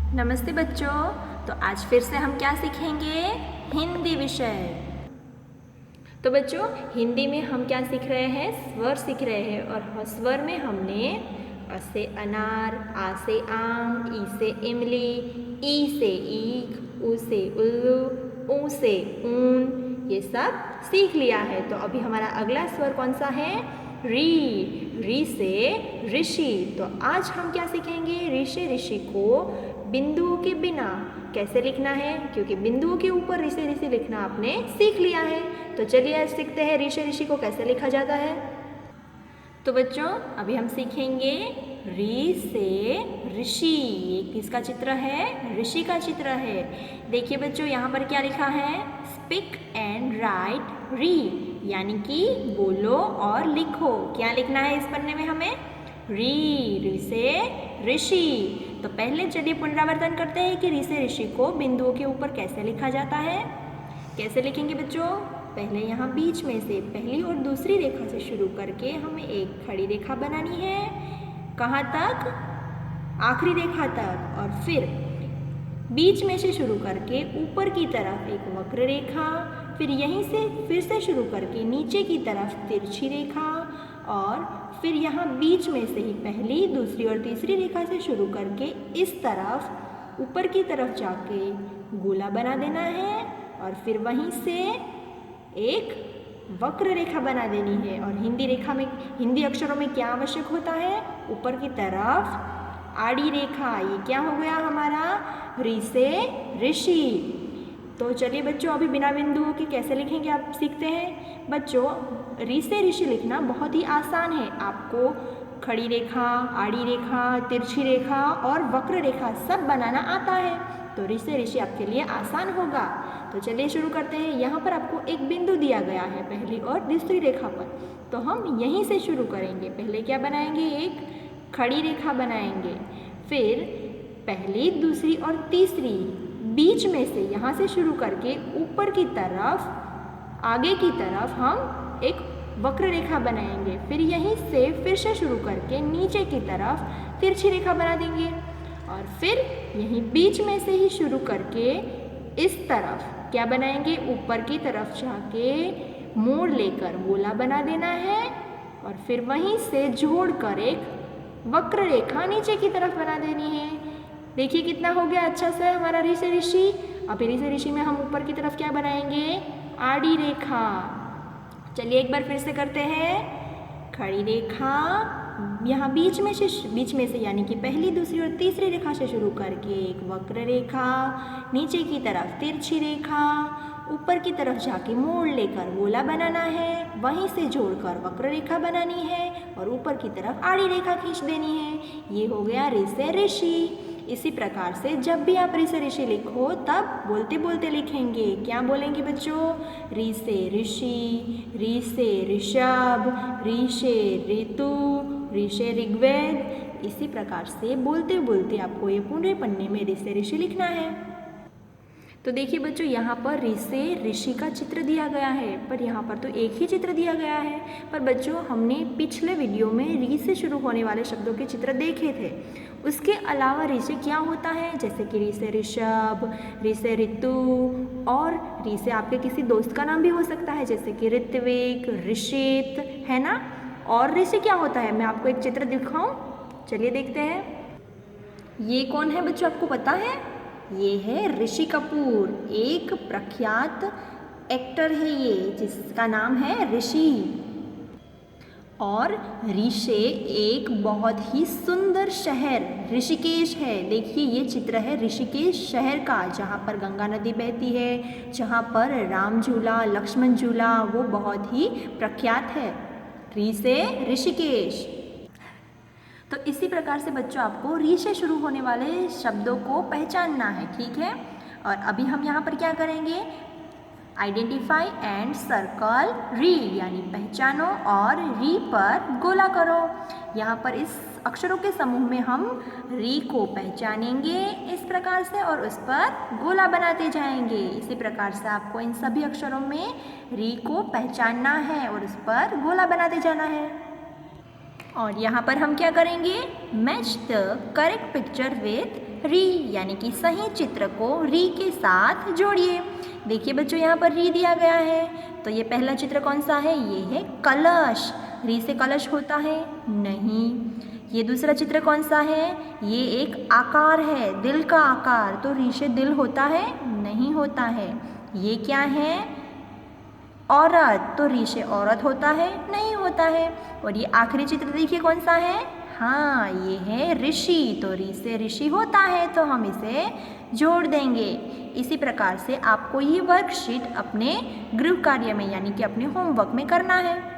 नमस्ते बच्चों। तो आज फिर से हम क्या सीखेंगे? हिंदी विषय। तो बच्चों हिंदी में हम क्या सीख रहे हैं? स्वर सीख रहे हैं। और स्वर में हमने अ से अनार, आ से आम, ई से इमली, ई से ईख, उ से उल्लू, ऊ से ऊन, ये सब सीख लिया है। तो अभी हमारा अगला स्वर कौन सा है? री से ऋषि। तो आज हम क्या सीखेंगे? ऋ से ऋषि को बिंदुओं के बिना कैसे लिखना है, क्योंकि बिंदुओं के ऊपर ऋ से ऋषि लिखना आपने सीख लिया है। तो चलिए आज सीखते हैं ऋ से ऋषि को कैसे लिखा जाता है। तो बच्चों अभी हम सीखेंगे ऋ से ऋषि। ये किसका चित्र है? ऋषि का चित्र है। देखिए बच्चों यहाँ पर क्या लिखा है? स्पीक एंड राइट री, यानी कि बोलो और लिखो। क्या लिखना है इस पन्ने में हमें? ऋ से ऋषि। तो पहले चलिए पुनरावर्तन करते हैं कि ऋ से ऋषि को बिंदुओं के ऊपर कैसे लिखा जाता है। कैसे लिखेंगे बच्चों? पहले यहाँ बीच में से पहली और दूसरी रेखा से शुरू करके हमें एक खड़ी रेखा बनानी है। कहाँ तक? आखिरी रेखा तक। और फिर बीच में से शुरू करके ऊपर की तरफ एक वक्र रेखा, फिर यहीं से फिर से शुरू करके नीचे की तरफ तिरछी रेखा, और फिर यहाँ बीच में से ही पहली, दूसरी और तीसरी रेखा से शुरू करके इस तरफ ऊपर की तरफ जाके गोला बना देना है। और फिर वहीं से एक वक्र रेखा बना देनी है। और हिंदी अक्षरों में क्या आवश्यक होता है? ऊपर की तरफ आड़ी रेखा। ये क्या हो गया हमारा? ऋ से ऋषि। तो चलिए बच्चों अभी बिना बिंदुओं के कैसे लिखेंगे आप सीखते हैं। बच्चों ऋ से ऋषि लिखना बहुत ही आसान है। आपको खड़ी रेखा, आड़ी रेखा, तिरछी रेखा और वक्र रेखा सब बनाना आता है। तो ऋ से ऋषि आपके लिए आसान होगा। तो चलिए शुरू करते हैं। यहाँ पर आपको एक बिंदु दिया गया है पहली और दूसरी रेखा पर, तो हम यहीं से शुरू करेंगे। पहले क्या बनाएंगे? एक खड़ी रेखा बनाएंगे। फिर पहली, दूसरी और तीसरी बीच में से यहाँ से शुरू करके ऊपर की तरफ, आगे की तरफ हम एक वक्र रेखा बनाएंगे। फिर यहीं से फिर से शुरू करके नीचे की तरफ तिरछी रेखा बना देंगे। और फिर यहीं बीच में से ही शुरू करके इस तरफ क्या बनाएंगे? ऊपर की तरफ जाके मोड़ लेकर गोला बना देना है। और फिर वहीं से जोड़कर एक वक्र रेखा नीचे की तरफ बना देनी है। देखिए कितना हो गया अच्छा से हमारा ऋ से ऋषि। अब ऋ से ऋषि में हम ऊपर की तरफ क्या बनाएंगे? आड़ी रेखा। चलिए एक बार फिर से करते हैं। खड़ी रेखा, यहाँ बीच में से यानी कि पहली, दूसरी और तीसरी रेखा से शुरू करके एक वक्र रेखा, नीचे की तरफ तिरछी रेखा, ऊपर की तरफ जाके मोड़ लेकर गोला बनाना है, वहीं से जोड़कर वक्र रेखा बनानी है और ऊपर की तरफ आड़ी रेखा खींच देनी है। ये हो गया ऋ से ऋषि। इसी प्रकार से जब भी आप ऋ से ऋषि लिखो तब बोलते बोलते लिखेंगे। क्या बोलेंगे बच्चों? ऋ से ऋषि, ऋ से ऋषभ, ऋ से ऋतु, ऋ से ऋग्वेद। इसी प्रकार से बोलते बोलते आपको ये पूरे पन्ने में ऋ से ऋषि लिखना है। तो देखिए बच्चों यहाँ पर ऋ से ऋषि का चित्र दिया गया है, पर यहाँ पर तो एक ही चित्र दिया गया है। पर बच्चों हमने पिछले वीडियो में ऋ से शुरू होने वाले शब्दों के चित्र देखे थे। उसके अलावा ऋ से क्या होता है? जैसे कि ऋ से ऋषभ, ऋ से ऋतु, और ऋ से आपके किसी दोस्त का नाम भी हो सकता है, जैसे कि ऋत्विक, ऋषित, है ना। और ऋ से क्या होता है? मैं आपको एक चित्र दिखाऊं? चलिए देखते हैं। ये कौन है बच्चों, आपको पता है? ये है ऋषि कपूर, एक प्रख्यात एक्टर है ये, जिसका नाम है ऋषि। और ऋ से एक बहुत ही सुंदर शहर ऋषिकेश है। देखिए ये चित्र है ऋषिकेश शहर का, जहाँ पर गंगा नदी बहती है, जहाँ पर राम झूला, लक्ष्मण झूला, वो बहुत ही प्रख्यात है। ऋ से ऋषिकेश। तो इसी प्रकार से बच्चों आपको ऋ से शुरू होने वाले शब्दों को पहचानना है, ठीक है। और अभी हम यहाँ पर क्या करेंगे? आइडेंटिफाई एंड सर्कल ऋ, यानी पहचानो और ऋ पर गोला करो। यहाँ पर इस अक्षरों के समूह में हम ऋ को पहचानेंगे इस प्रकार से और उस पर गोला बनाते जाएंगे। इसी प्रकार से आपको इन सभी अक्षरों में ऋ को पहचानना है और उस पर गोला बनाते जाना है। और यहाँ पर हम क्या करेंगे? Match the correct picture with री यानी कि सही चित्र को री के साथ जोड़िए। देखिए बच्चों यहाँ पर री दिया गया है, तो ये पहला चित्र कौन सा है? ये है कलश। री से कलश होता है? नहीं। ये दूसरा चित्र कौन सा है? ये एक आकार है, दिल का आकार, तो री से दिल होता है? नहीं होता है। ये क्या है? औरत, तो री से औरत होता है? नहीं होता है। और ये आखिरी चित्र देखिए कौन सा है? हाँ, ये है ऋषि, तो री से ऋषि होता है, तो हम इसे जोड़ देंगे। इसी प्रकार से आपको ये वर्कशीट अपने गृह कार्य में यानी कि अपने होमवर्क में करना है।